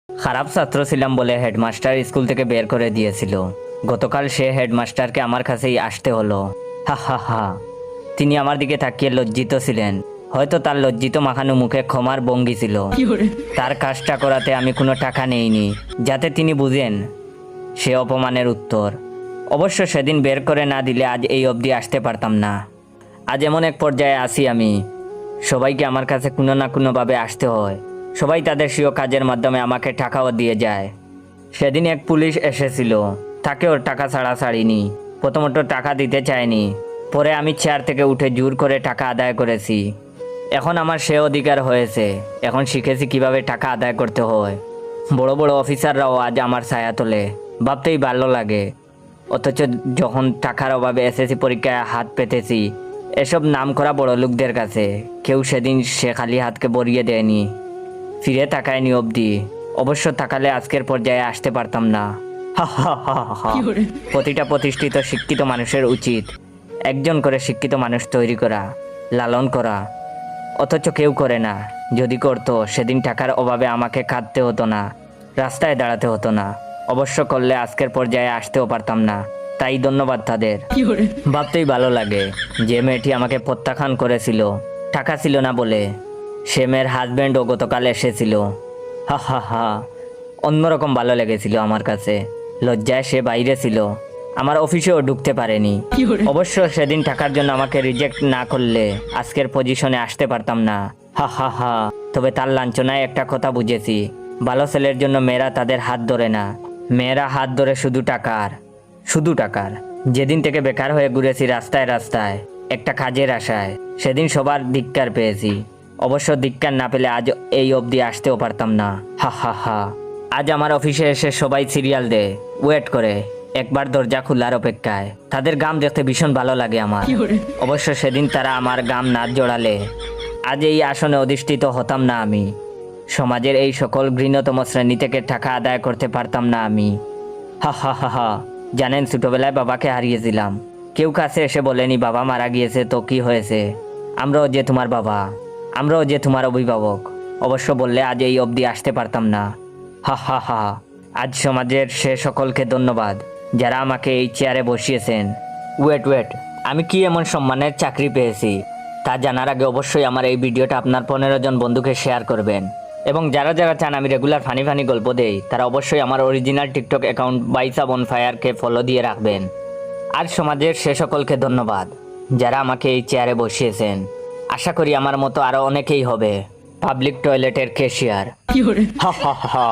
খারাপ ছাত্র ছিলাম বলে হেডমাস্টার স্কুল থেকে বের করে দিয়েছিল। গতকাল সে হেডমাস্টারকে আমার কাছেই আসতে হলো। হা হা হা। তিনি আমার দিকে তাকিয়ে লজ্জিত ছিলেন। হয়তো তার লজ্জিত মাখানো মুখে ক্ষমার ভঙ্গি ছিল। তার কাজটা করাতে আমি কোনো টাকা নেইনি, যাতে তিনি বুঝেন সে অপমানের উত্তর। অবশ্য সেদিন বের করে না দিলে আজ এই অবধি আসতে পারতাম না। আজ এমন এক পর্যায়ে আসি আমি, সবাইকে আমার কাছে কোনো না কোনোভাবে আসতে হয়। সবাই তাদের স্বীয় কাজের মাধ্যমে আমাকে টাকাও দিয়ে যায়। সেদিন এক পুলিশ এসেছিল, তাকে ওর টাকা ছাড়া ছাড়িনি। প্রথমত টাকা দিতে চায়নি, পরে আমি চেয়ার থেকে উঠে জোর করে টাকা আদায় করেছি। এখন আমার সে অধিকার হয়েছে, এখন শিখেছি কিভাবে টাকা আদায় করতে হয়। বড় বড় অফিসাররাও আজ আমার ছায়া তোলে, ভাবতেই ভালো লাগে। অথচ যখন টাকার অভাবে এসএসসি পরীক্ষায় হাত পেতেছি এসব নামকরা বড় লোকদের কাছে, কেউ সেদিন সে খালি হাতকে বরিয়ে দেয়নি, ফিরে তাকায়নি অবধি। অবশ্য তাকালে আজকের পর্যায়ে আসতে পারতাম না। হা হা হা হা। প্রতিটা প্রতিষ্ঠিত শিক্ষিত মানুষের উচিত একজন করে শিক্ষিত মানুষ তৈরি করা, লালন করা। অথচ কেউ করে না। যদি করতো সেদিন টাকার অভাবে আমাকে কাঁদতে হতো না, রাস্তায় দাঁড়াতে হতো না। অবশ্য করলে আজকের পর্যায়ে আসতেও পারতাম না। তাই ধন্যবাদ তাদের। ভাবতেই ভালো লাগে, যে মেয়েটি আমাকে প্রত্যাখ্যান করেছিল টাকা ছিল না বলে, সে মেয়ের হাজব্যান্ডও গতকাল এসেছিল। হা হা হা। অন্যরকম ভালো লেগেছিল আমার কাছে। লজ্জায় সে বাইরে ছিল, আমার অফিসেও ঢুকতে পারেনি। অবশ্য সেদিন টাকার জন্য আমাকে রিজেক্ট না করলে আজকের পজিশনে আসতে পারতাম না। হা হা হা। তবে তার লাঞ্ছনায় একটা কথা বুঝেছি, ভালো ছেলের জন্য মেয়েরা তাদের হাত ধরে না, মেয়েরা হাত ধরে শুধু টাকার, শুধু টাকার। যেদিন থেকে বেকার হয়ে ঘুরেছি রাস্তায় রাস্তায় একটা কাজের আশায়, সেদিন সবার ধিক্কার পেয়েছি। অবশ্য ধিক্কার না পেলে আজ এই অবধি আসতেও পারতাম না। হা হা হা। আজ আমার অফিসে এসে সবাই সিরিয়াল দেয়, ওয়েট করে একবার দরজা খোলার অপেক্ষায়। তাদের গাম দেখতে ভীষণ ভালো লাগে আমার। অবশ্য সেদিন তারা আমার গাম না জোড়ালে আজ এই আসনে অধিষ্ঠিত হতাম না আমি। সমাজের এই সকল ঘৃণতম শ্রেণী থেকে টাকা আদায় করতে পারতাম না আমি। হা হা হা হা। জানেন, ছোটবেলায় বাবাকে হারিয়েছিলাম। কেউ কাছে এসে বলেনি বাবা মারা গিয়েছে তো কি হয়েছে, আমরাও যে তোমার বাবা, আমরাও যে তোমার অভিভাবক। অবশ্য বললে আজ এই অবধি আসতে পারতাম না। হা হা হা। আজ সমাজের সে সকলকে ধন্যবাদ যারা আমাকে এই চেয়ারে বসিয়েছেন। ওয়েট, আমি কি এমন সম্মানের চাকরি পেয়েছি তা জানার আগে অবশ্যই আমার এই ভিডিওটা আপনার 15 জন বন্ধুকে শেয়ার করবেন। এবং যারা যারা চান আমি রেগুলার ফানি গল্প দেই তারা অবশ্যই আমার অরিজিনাল টিকটক অ্যাকাউন্ট বাইসা বনফায়ারকে ফলো দিয়ে রাখবেন। আর সমাজের সে সকলকে ধন্যবাদ যারা আমাকে এই চেয়ারে বসিয়েছেন। আশা করি আমার মতো আরো অনেকেই হবে পাবলিক টয়লেটের ক্যাশিয়ার। হা হা হা।